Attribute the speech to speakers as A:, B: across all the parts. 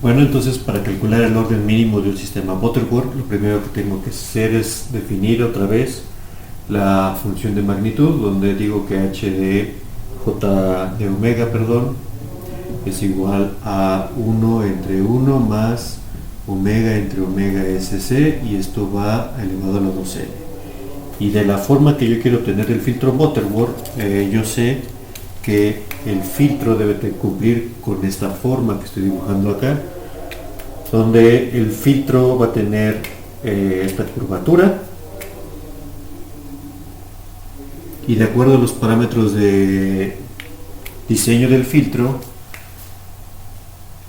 A: Bueno, entonces para calcular el orden mínimo de un sistema Butterworth, lo primero que tengo que hacer es definir otra vez la función de magnitud, donde digo que h de j de omega, es igual a 1 entre 1 más omega entre omega sc, y esto va elevado a la 2n. Y de la forma que yo quiero obtener el filtro Butterworth, yo sé que el filtro debe cumplir con esta forma que estoy dibujando acá, donde el filtro va a tener esta curvatura, y de acuerdo a los parámetros de diseño del filtro,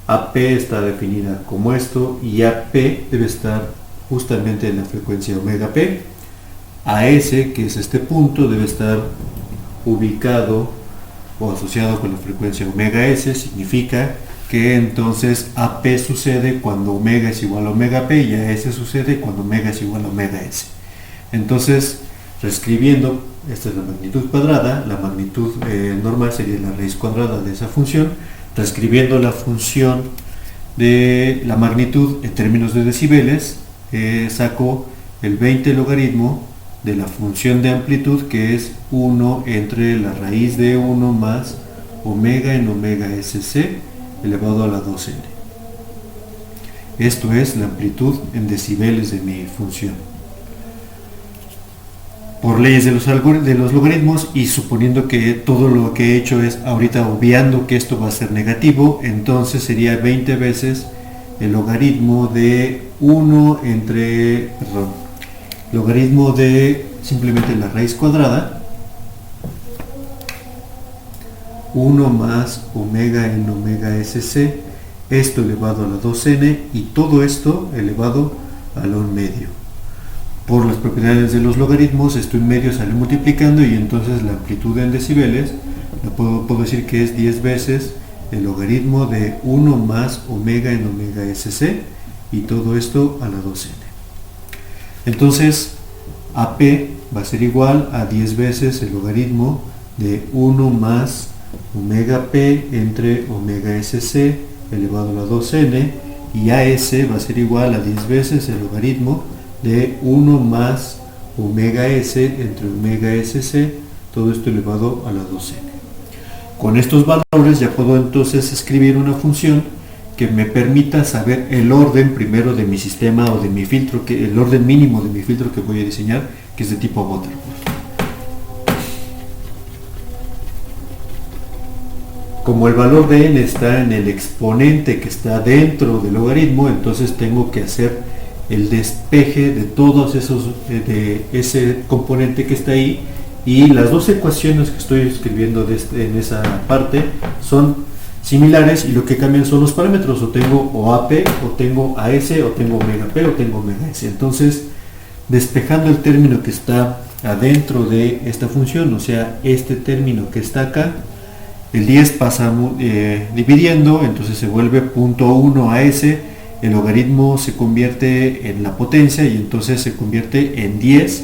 A: AP está definida como esto, y AP debe estar justamente en la frecuencia omega P. AS, que es este punto, debe estar ubicado o asociado con la frecuencia omega S. Significa que entonces AP sucede cuando omega es igual a omega P, y AS sucede cuando omega es igual a omega S. Entonces, reescribiendo, esta es la magnitud cuadrada, la magnitud normal sería la raíz cuadrada de esa función. Reescribiendo la función de la magnitud en términos de decibeles, saco el 20 logaritmo de la función de amplitud, que es 1 entre la raíz de 1 más omega en omega sc elevado a la 2n. Esto es la amplitud en decibeles de mi función. Por leyes de los logaritmos, y suponiendo que todo lo que he hecho es ahorita obviando que esto va a ser negativo, entonces sería 20 veces el logaritmo de 1 entre, logaritmo de simplemente la raíz cuadrada, 1 más omega en omega sc, esto elevado a la 2n, y todo esto elevado a la 1 medio. Por las propiedades de los logaritmos, esto en medio sale multiplicando, y entonces la amplitud en decibeles la puedo decir que es 10 veces el logaritmo de 1 más omega en omega sc, y todo esto a la 2n. Entonces AP va a ser igual a 10 veces el logaritmo de 1 más omega P entre omega sc elevado a la 2n, y AS va a ser igual a 10 veces el logaritmo de 1 más omega s entre omega sc, todo esto elevado a la 2n. Con estos valores ya puedo entonces escribir una función que me permita saber el orden primero de mi sistema o de mi filtro, el orden mínimo de mi filtro que voy a diseñar, que es de tipo Butterworth. Como el valor de n está en el exponente que está dentro del logaritmo, entonces tengo que hacer el despeje de todos esos, de ese componente que está ahí, y las dos ecuaciones que estoy escribiendo en esa parte son similares, y lo que cambian son los parámetros. O tengo o AP, o tengo AS, o tengo omega P, o tengo omega S. Entonces, despejando el término que está adentro de esta función, o sea, este término que está acá, el 10 pasa dividiendo, entonces se vuelve 0.1 AS, el logaritmo se convierte en la potencia, y entonces se convierte en 10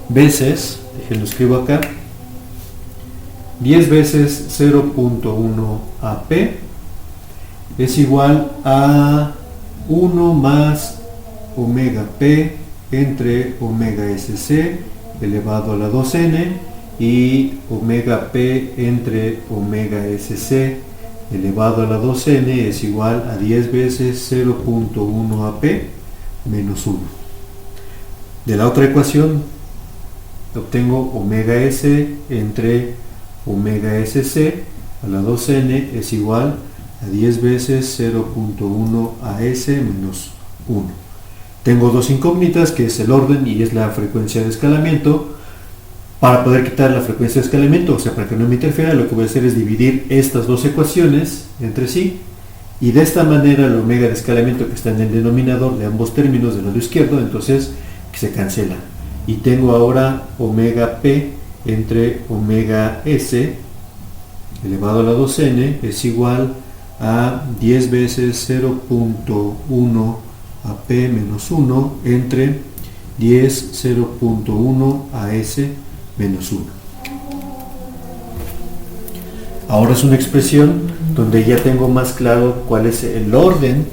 A: veces, déjenlo escribo acá, 10 veces 0.1 AP es igual a 1 más omega P entre omega sc elevado a la 2n, y omega P entre omega sc elevado a la 2n es igual a 10 veces 0.1 AP menos 1. De la otra ecuación obtengo omega s entre omega sc a la 2n es igual a 10 veces 0.1 AS menos 1. Tengo dos incógnitas, que es el orden y es la frecuencia de escalamiento. Para poder quitar la frecuencia de escalamiento, o sea, para que no me interfiera, lo que voy a hacer es dividir estas dos ecuaciones entre sí, y de esta manera el omega de escalamiento que está en el denominador de ambos términos del lado izquierdo, entonces se cancela, y tengo ahora omega P entre omega S elevado a la 2n es igual a 10 veces 0.1 AP menos 1 entre 10 0.1 AS menos 1. Ahora es una expresión donde ya tengo más claro cuál es el orden,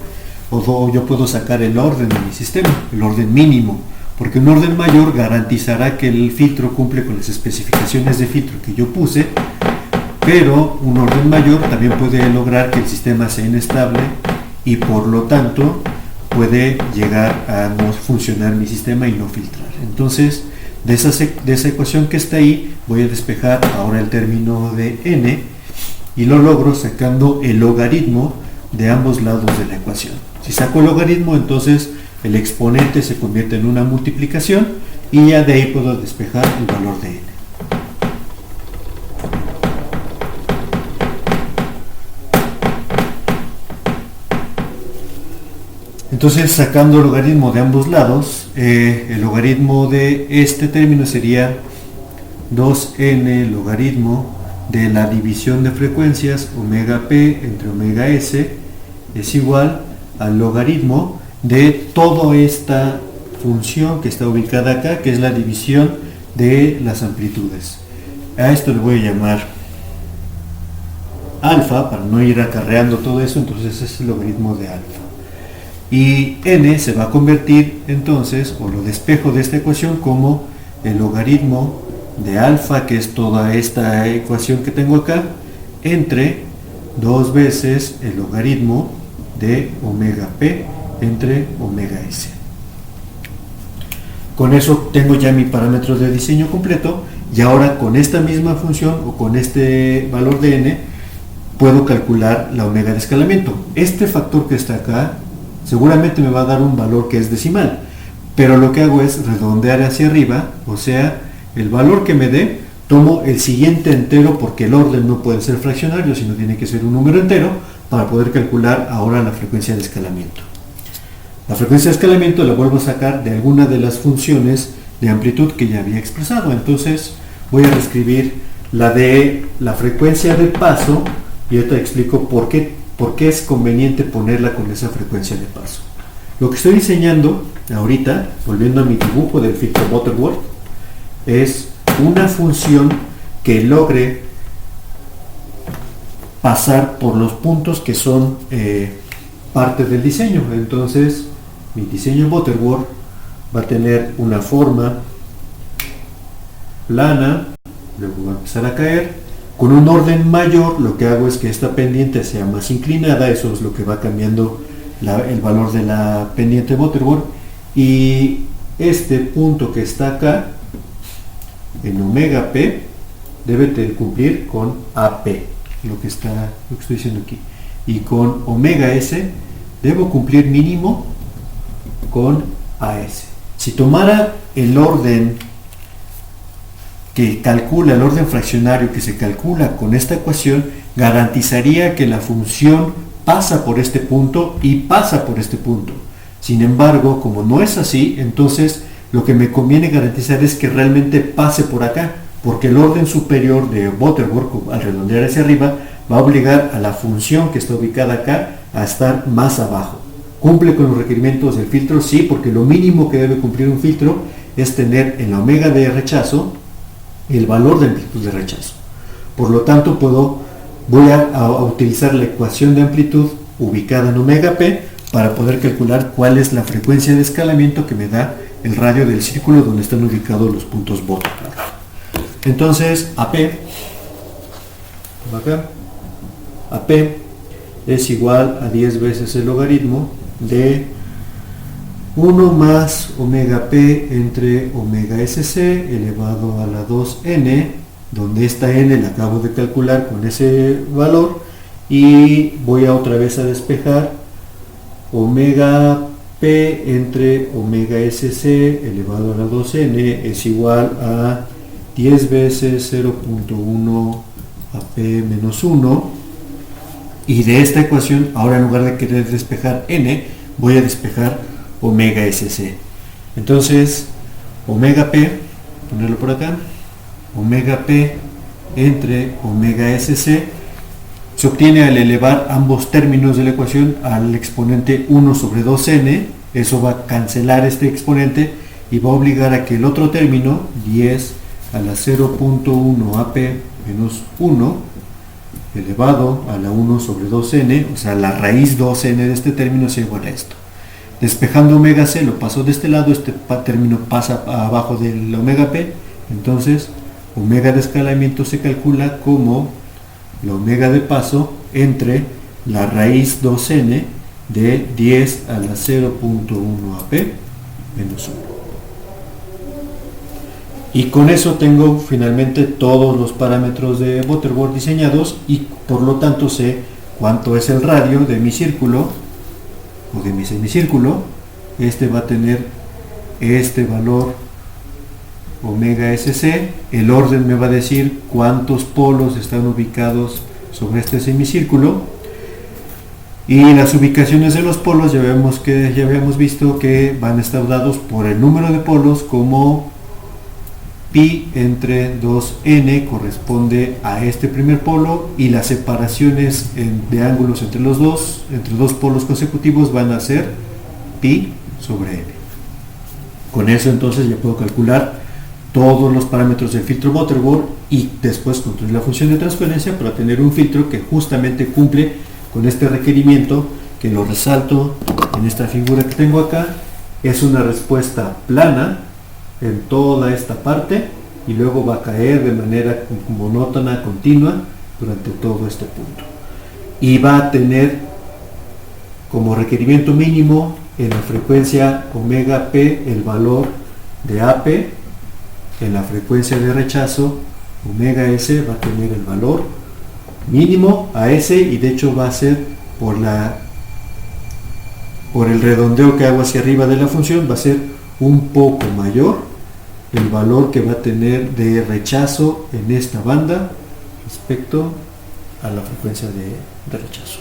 A: o yo puedo sacar el orden de mi sistema, el orden mínimo, porque un orden mayor garantizará que el filtro cumple con las especificaciones de filtro que yo puse, pero un orden mayor también puede lograr que el sistema sea inestable y por lo tanto puede llegar a no funcionar mi sistema y no filtrar. Entonces, de esa ecuación que está ahí, voy a despejar ahora el término de n y lo logro sacando el logaritmo de ambos lados de la ecuación. Si saco el logaritmo, entonces el exponente se convierte en una multiplicación y ya de ahí puedo despejar el valor de n. Entonces, sacando el logaritmo de ambos lados, el logaritmo de este término sería 2n logaritmo de la división de frecuencias omega p entre omega s es igual al logaritmo de toda esta función que está ubicada acá, que es la división de las amplitudes. A esto le voy a llamar alfa, para no ir acarreando todo eso, entonces es el logaritmo de alfa. Y n se va a convertir entonces, o lo despejo de esta ecuación, como el logaritmo de alfa, que es toda esta ecuación que tengo acá, entre 2 veces el logaritmo de omega p entre omega s. Con eso tengo ya mi parámetro de diseño completo, y ahora con esta misma función o con este valor de n puedo calcular la omega de escalamiento. Este factor que está acá seguramente me va a dar un valor que es decimal, pero lo que hago es redondear hacia arriba, o sea, el valor que me dé, tomo el siguiente entero, porque el orden no puede ser fraccionario, sino tiene que ser un número entero, para poder calcular ahora la frecuencia de escalamiento. La frecuencia de escalamiento la vuelvo a sacar de alguna de las funciones de amplitud que ya había expresado. Entonces voy a reescribir la de la frecuencia de paso, y ahorita explico por qué es conveniente ponerla con esa frecuencia de paso. Lo que estoy diseñando ahorita, volviendo a mi dibujo del filtro Butterworth, es una función que logre pasar por los puntos que son parte del diseño. Entonces mi diseño Butterworth va a tener una forma plana, luego va a empezar a caer. Con un orden mayor, lo que hago es que esta pendiente sea más inclinada, eso es lo que va cambiando el valor de la pendiente Butterworth, y este punto que está acá, en omega p, debe de cumplir con AP, lo que estoy diciendo aquí, y con omega s debo cumplir mínimo con AS. Si tomara el orden que calcula, el orden fraccionario que se calcula con esta ecuación, garantizaría que la función pasa por este punto y pasa por este punto. Sin embargo, como no es así, entonces lo que me conviene garantizar es que realmente pase por acá, porque el orden superior de Butterworth, al redondear hacia arriba, va a obligar a la función que está ubicada acá a estar más abajo. ¿Cumple con los requerimientos del filtro? Sí, porque lo mínimo que debe cumplir un filtro es tener en la omega de rechazo el valor de amplitud de rechazo. Por lo tanto, voy a utilizar la ecuación de amplitud ubicada en omega p para poder calcular cuál es la frecuencia de escalamiento que me da el radio del círculo donde están ubicados los puntos Butterworth. Entonces, AP es igual a 10 veces el logaritmo de 1 más omega p entre omega sc elevado a la 2n, donde esta n la acabo de calcular con ese valor, y voy a otra vez a despejar omega p entre omega sc elevado a la 2n es igual a 10 veces 0.1 ap menos 1, y de esta ecuación ahora en lugar de querer despejar n voy a despejar omega sc. Entonces omega p, ponerlo por acá, omega p entre omega sc se obtiene al elevar ambos términos de la ecuación al exponente 1 sobre 2n. Eso va a cancelar este exponente y va a obligar a que el otro término, 10 a la 0.1 ap menos 1, elevado a la 1 sobre 2n, o sea, la raíz 2n de este término es igual a esto. Despejando omega c lo paso de este lado, este término pasa abajo del omega p, entonces omega de escalamiento se calcula como la omega de paso entre la raíz 2n de 10 a la 0.1 ap menos 1. Y con eso tengo finalmente todos los parámetros de Butterworth diseñados y por lo tanto sé cuánto es el radio de mi círculo o de mi semicírculo. Este va a tener este valor omega SC. El orden me va a decir cuántos polos están ubicados sobre este semicírculo. Y las ubicaciones de los polos ya habíamos visto que van a estar dados por el número de polos, como pi entre 2n corresponde a este primer polo y las separaciones de ángulos entre dos polos consecutivos van a ser pi sobre n. Con eso entonces ya puedo calcular todos los parámetros del filtro Butterworth y después construir la función de transferencia para tener un filtro que justamente cumple con este requerimiento, que lo resalto en esta figura que tengo acá. Es una respuesta plana en toda esta parte y luego va a caer de manera monótona, continua durante todo este punto, y va a tener como requerimiento mínimo en la frecuencia omega p el valor de AP. En la frecuencia de rechazo omega s va a tener el valor mínimo a s, y de hecho va a ser por el redondeo que hago hacia arriba de la función, va a ser un poco mayor el valor que va a tener de rechazo en esta banda respecto a la frecuencia de rechazo.